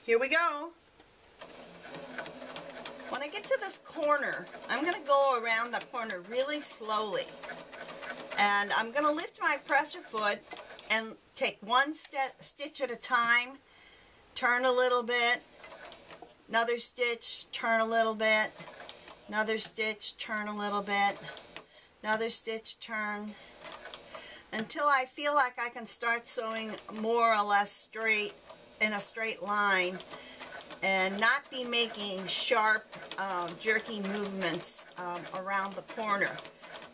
here we go. When I get to this corner, I'm going to go around the corner really slowly. And I'm going to lift my presser foot and take one stitch at a time, turn a little bit, another stitch, turn a little bit, another stitch, turn a little bit, another stitch, turn, until I feel like I can start sewing more or less straight, in a straight line, and not be making sharp, jerky movements around the corner.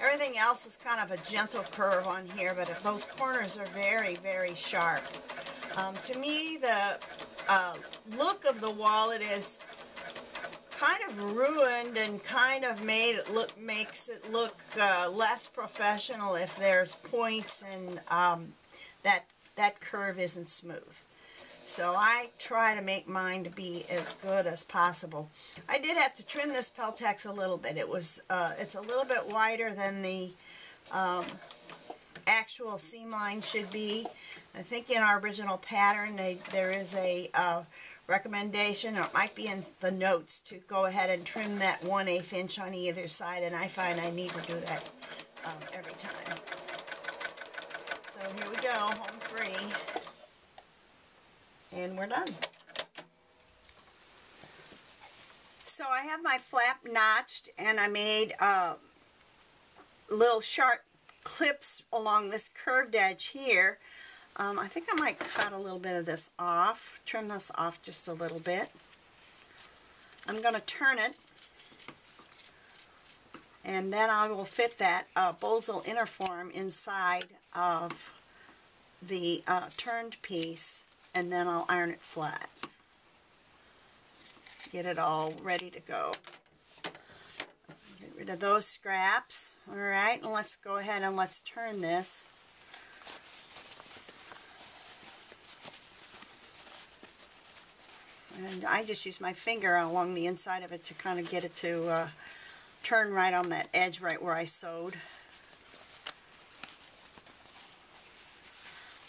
Everything else is kind of a gentle curve on here, but those corners are very, very sharp. To me, the look of the wallet is kind of ruined and kind of makes it look less professional if there's points and that curve isn't smooth. So I try to make mine to be as good as possible. I did have to trim this Peltex a little bit. It's a little bit wider than the actual seam line should be. I think in our original pattern there is a recommendation, or it might be in the notes, to go ahead and trim that 1/8 inch on either side, and I find I need to do that every time. So here we go, home free. And we're done. So I have my flap notched, and I made little sharp clips along this curved edge here. I think I might cut a little bit of this off, trim this off just a little bit. I'm going to turn it, and then I will fit that Bosal inner form inside of the turned piece, and then I'll iron it flat. Get it all ready to go. Get rid of those scraps. Alright, and let's go ahead and let's turn this. And I just use my finger along the inside of it to kind of get it to turn right on that edge right where I sewed.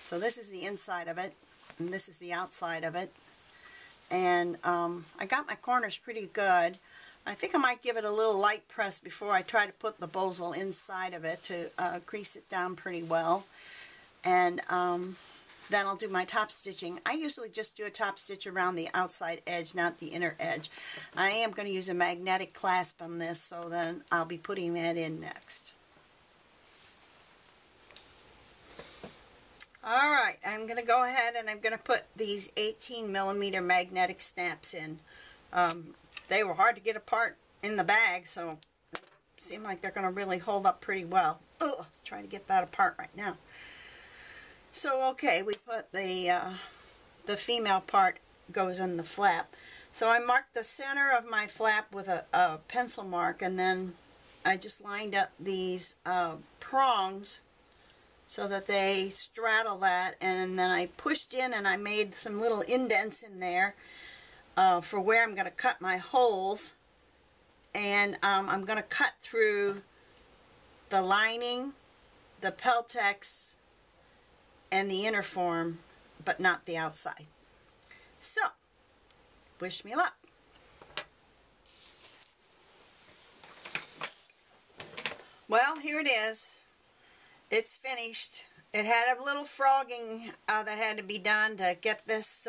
So this is the inside of it, and this is the outside of it. And I got my corners pretty good. I think I might give it a little light press before I try to put the Bosal inside of it to crease it down pretty well. And then I'll do my top stitching. I usually just do a top stitch around the outside edge, not the inner edge. I am going to use a magnetic clasp on this, so then I'll be putting that in next. Alright, I'm going to go ahead and I'm going to put these 18mm magnetic snaps in. They were hard to get apart in the bag, so it seemed like they're going to really hold up pretty well. Ugh, trying to get that apart right now. So okay, we put the female part goes in the flap. So I marked the center of my flap with a pencil mark, and then I just lined up these prongs so that they straddle that, and then I pushed in and I made some little indents in there for where I'm going to cut my holes. And I'm going to cut through the lining, the Peltex, and the inner form, but not the outside. So, wish me luck. Well, here it is. It's finished. It had a little frogging that had to be done to get this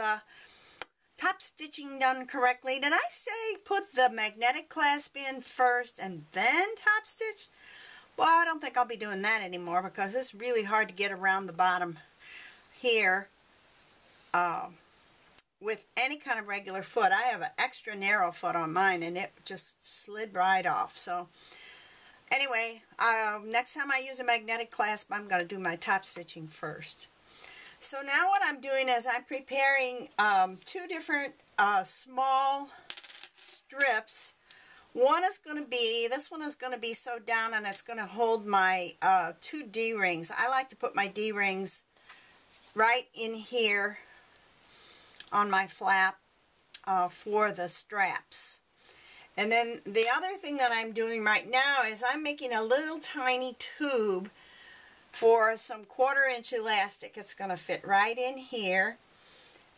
top stitching done correctly. Did I say put the magnetic clasp in first and then top stitch? Well, I don't think I'll be doing that anymore, because it's really hard to get around the bottom here with any kind of regular foot. I have an extra narrow foot on mine, and it just slid right off. So anyway, next time I use a magnetic clasp, I'm going to do my top stitching first. So now what I'm doing is I'm preparing two different small strips. This one is going to be sewed down, and it's going to hold my two D-rings. I like to put my D-rings right in here on my flap for the straps. And then the other thing that I'm doing right now is I'm making a little tiny tube for some 1/4 inch elastic. It's going to fit right in here,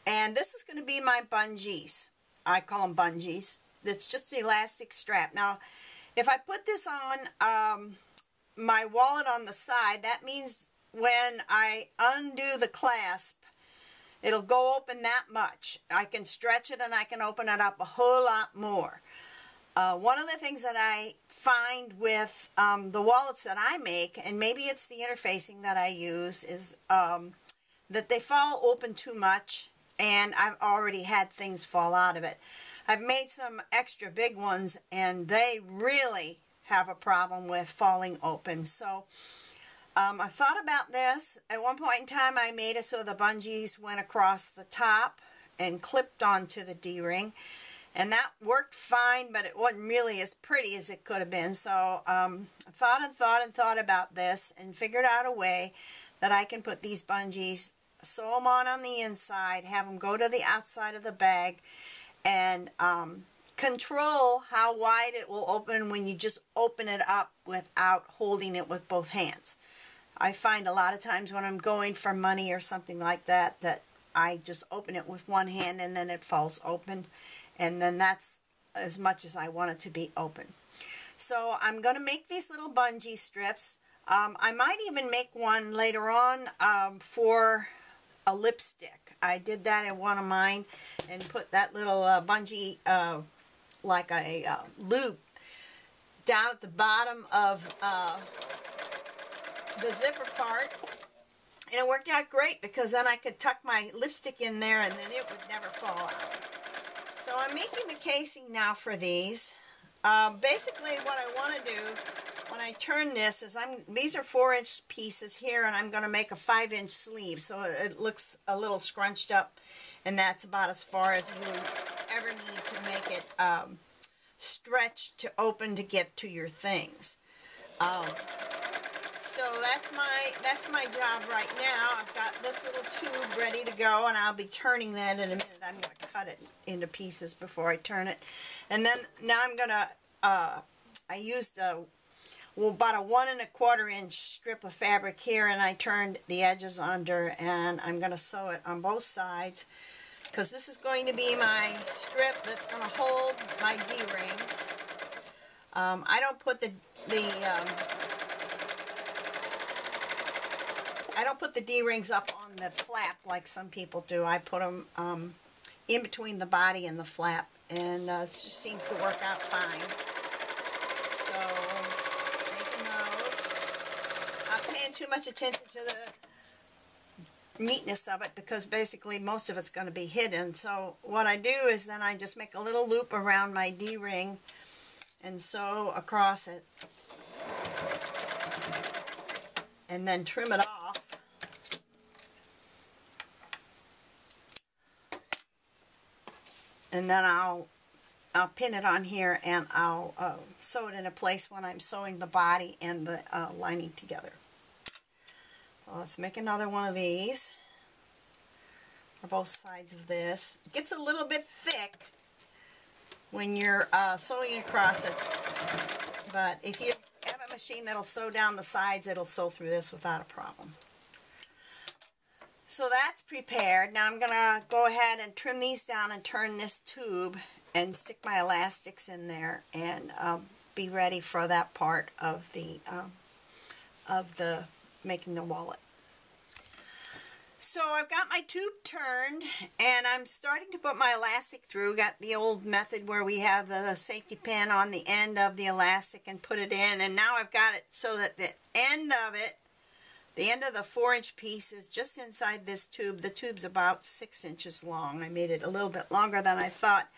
And this is going to be my bungees. I call them bungees. It's just the elastic strap. Now, if I put this on my wallet on the side, that means when I undo the clasp, it'll go open that much. I can stretch it and I can open it up a whole lot more. One of the things that I find with the wallets that I make, and maybe it's the interfacing that I use, is that they fall open too much, and I've already had things fall out of it. I've made some extra big ones, and they really have a problem with falling open. So I thought about this. At one point in time, I made it so the bungees went across the top and clipped onto the D-ring. And that worked fine, but it wasn't really as pretty as it could have been. So I thought about this and figured out a way that I can put these bungees, sew them on the inside, have them go to the outside of the bag, and control how wide it will open when you just open it up without holding it with both hands. I find a lot of times when I'm going for money or something like that, that I just open it with one hand and then it falls open. And then that's as much as I want it to be open. So I'm going to make these little bungee strips. I might even make one later on for a lipstick. I did that in one of mine and put that little bungee, like a loop, down at the bottom of the zipper part. And it worked out great because then I could tuck my lipstick in there and then it would never fall out. So I'm making the casing now for these. Basically what I want to do when I turn this is these are 4-inch pieces here, and I'm going to make a 5-inch sleeve so it looks a little scrunched up, and that's about as far as you ever need to make it stretch to open to get to your things. So that's my job right now. I've got this little tube ready to go, and I'll be turning that in a minute. I'm going to cut it into pieces before I turn it. And then now I'm going to, I used about a 1 1/4 inch strip of fabric here, and I turned the edges under, and I'm going to sew it on both sides because this is going to be my strip that's going to hold my D-rings. I don't put I don't put the D-rings up on the flap like some people do. I put them in between the body and the flap, and it just seems to work out fine. So, making those. Not paying too much attention to the neatness of it because basically most of it's going to be hidden. So what I do is then I just make a little loop around my D-ring and sew across it. And then trim it off. And then I'll pin it on here, and I'll sew it into place when I'm sewing the body and the lining together. So let's make another one of these for both sides of this. It gets a little bit thick when you're sewing across it, but if you have a machine that'll sew down the sides, it'll sew through this without a problem. So that's prepared. Now I'm going to go ahead and trim these down and turn this tube and stick my elastics in there and be ready for that part of the making the wallet. So I've got my tube turned, and I'm starting to put my elastic through. Got the old method where we have the safety pin on the end of the elastic and put it in, and now I've got it so that the end of the 4-inch piece is just inside this tube. The tube's about 6 inches long. I made it a little bit longer than I thought.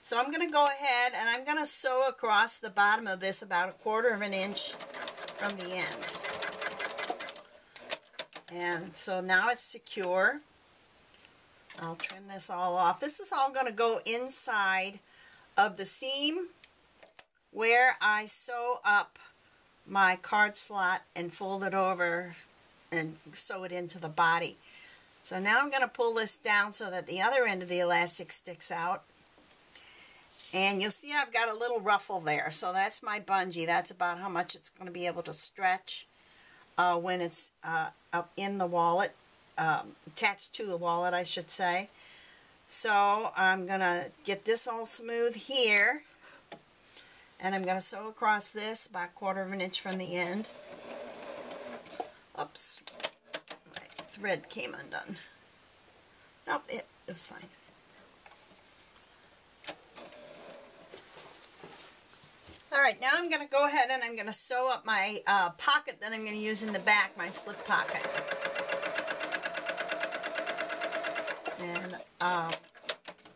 So I'm going to go ahead and I'm going to sew across the bottom of this about 1/4 inch from the end. And so now it's secure. I'll trim this all off. This is all going to go inside of the seam where I sew up my card slot and fold it over and sew it into the body. So now I'm going to pull this down so that the other end of the elastic sticks out. And you'll see I've got a little ruffle there. So that's my bungee. That's about how much it's going to be able to stretch when it's up in the wallet, attached to the wallet, I should say. So I'm gonna get this all smooth here, and I'm gonna sew across this about 1/4 of an inch from the end. Oops, my thread came undone. Nope, it was fine. Alright, now I'm going to go ahead and I'm going to sew up my pocket that I'm going to use in the back, my slip pocket. And of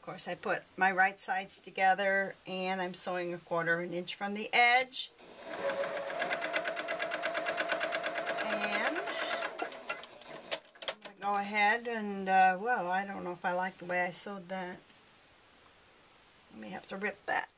course I put my right sides together, and I'm sewing 1/4 of an inch from the edge. And I'm going to go ahead and, well, I don't know if I like the way I sewed that. I may have to rip that.